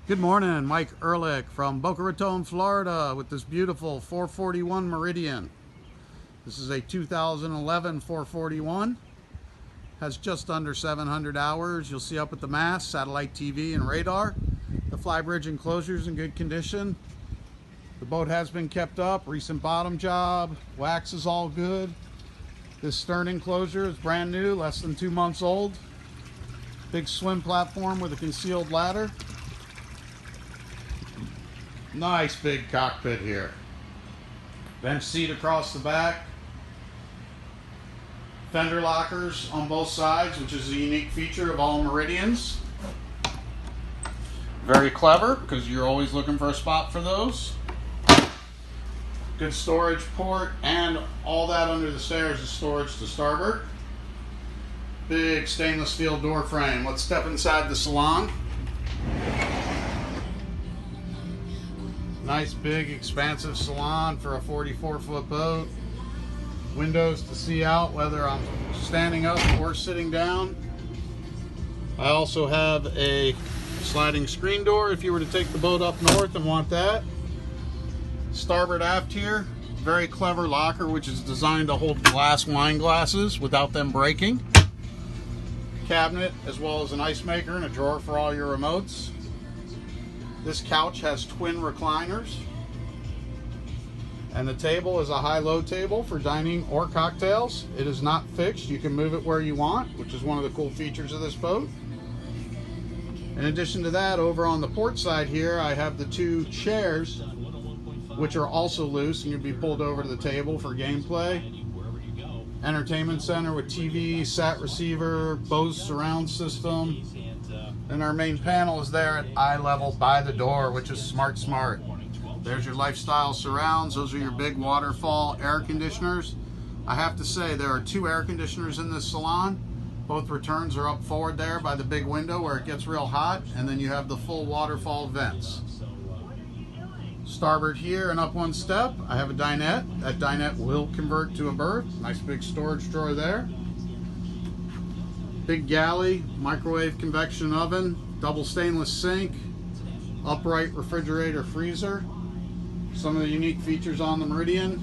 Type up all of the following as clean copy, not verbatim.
Good morning, Mike Ehrlich from Boca Raton, Florida with this beautiful 441 Meridian. This is a 2011 441. Has just under 700 hours. You'll see up at the mast, satellite TV and radar. The flybridge enclosure is in good condition. The boat has been kept up, recent bottom job, wax is all good. This stern enclosure is brand new, less than 2 months old. Big swim platform with a concealed ladder. Nice big cockpit here. Bench seat across the back. Fender lockers on both sides, which is a unique feature of all Meridians. Very clever, because you're always looking for a spot for those. Good storage port, and all that under the stairs is storage to starboard. Big stainless steel door frame. Let's step inside the salon. Nice big expansive salon for a 44-foot boat. Windows to see out whether I'm standing up or sitting down. I also have a sliding screen door if you were to take the boat up north and want that. Starboard aft here, very clever locker which is designed to hold glass wine glasses without them breaking. Cabinet as well as an ice maker and a drawer for all your remotes. This couch has twin recliners, and the table is a high-low table for dining or cocktails. It is not fixed. You can move it where you want, which is one of the cool features of this boat. In addition to that, over on the port side here, I have the two chairs, which are also loose and can be pulled over to the table for gameplay. Entertainment center with TV, sat receiver, Bose surround system. And our main panel is there at eye level by the door, which is smart. There's your lifestyle surrounds. Those are your big waterfall air conditioners. I have to say there are two air conditioners in this salon. Both returns are up forward there by the big window where it gets real hot, and then you have the full waterfall vents. Starboard here and up one step, I have a dinette. That dinette will convert to a berth. Nice big storage drawer there. Big galley, microwave convection oven, double stainless sink, upright refrigerator freezer. Some of the unique features on the Meridian.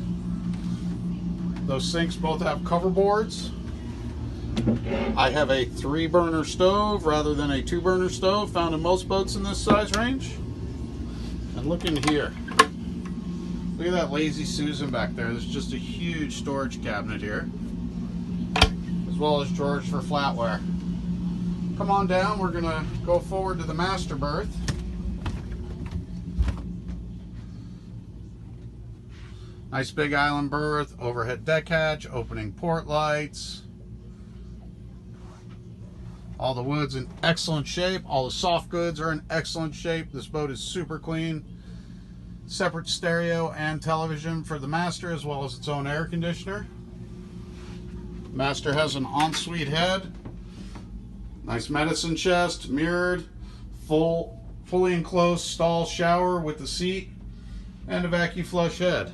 Those sinks both have cover boards. I have a 3-burner stove rather than a 2-burner stove found in most boats in this size range. And look in here. Look at that Lazy Susan back there. There's just a huge storage cabinet here, as well as drawers for flatware. Come on down, we're gonna go forward to the master berth. Nice big island berth, overhead deck hatch, opening port lights. All the wood's in excellent shape, all the soft goods are in excellent shape. This boat is super clean. Separate stereo and television for the master, as well as its own air conditioner. Master has an ensuite head, nice medicine chest, mirrored, fully enclosed stall shower with the seat, and a vacuum flush head.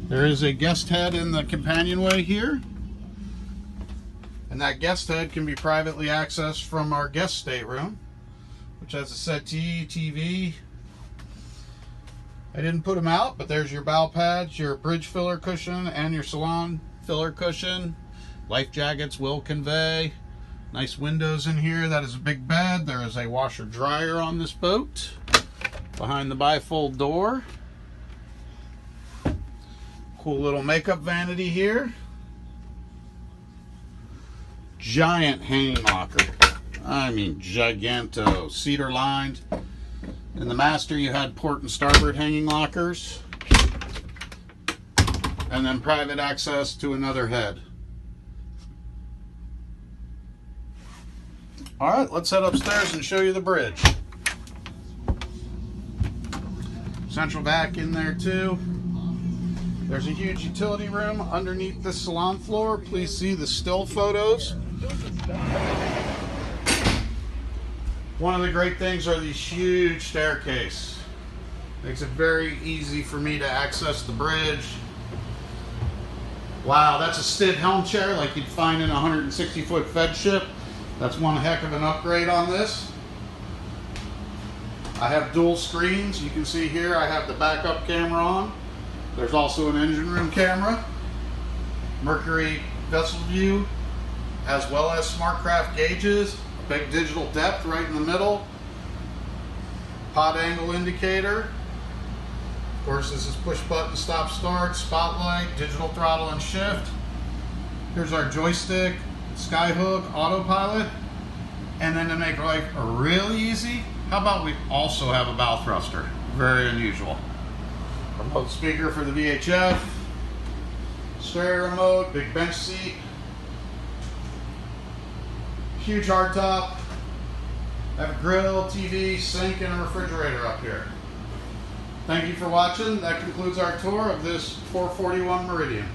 There is a guest head in the companionway here, and that guest head can be privately accessed from our guest stateroom, which has a settee, TV. I didn't put them out, but there's your bow pads, your bridge filler cushion, and your salon filler cushion. Life jackets will convey. Nice windows in here. That is a big bed. There is a washer dryer on this boat behind the bifold door. Cool little makeup vanity here. Giant hanging locker. I mean giganto. Cedar lined. In the master you had port and starboard hanging lockers, and then private access to another head. Alright, let's head upstairs and show you the bridge. Central vac in there too. There's a huge utility room underneath the salon floor. Please see the still photos. One of the great things are these huge staircase. Makes it very easy for me to access the bridge. Wow, that's a Stidd helm chair like you'd find in a 160-foot Fed ship. That's one heck of an upgrade on this. I have dual screens. You can see here I have the backup camera on. There's also an engine room camera, Mercury vessel view, as well as SmartCraft gauges, a big digital depth right in the middle, pod angle indicator. Of course, this is push button stop start, spotlight, digital throttle and shift. Here's our joystick, skyhook, autopilot. And then to make life really easy, how about we also have a bow thruster? Very unusual. Remote speaker for the VHF, stereo remote, big bench seat, huge hardtop, have a grill, TV, sink, and a refrigerator up here. Thank you for watching. That concludes our tour of this 441 Meridian.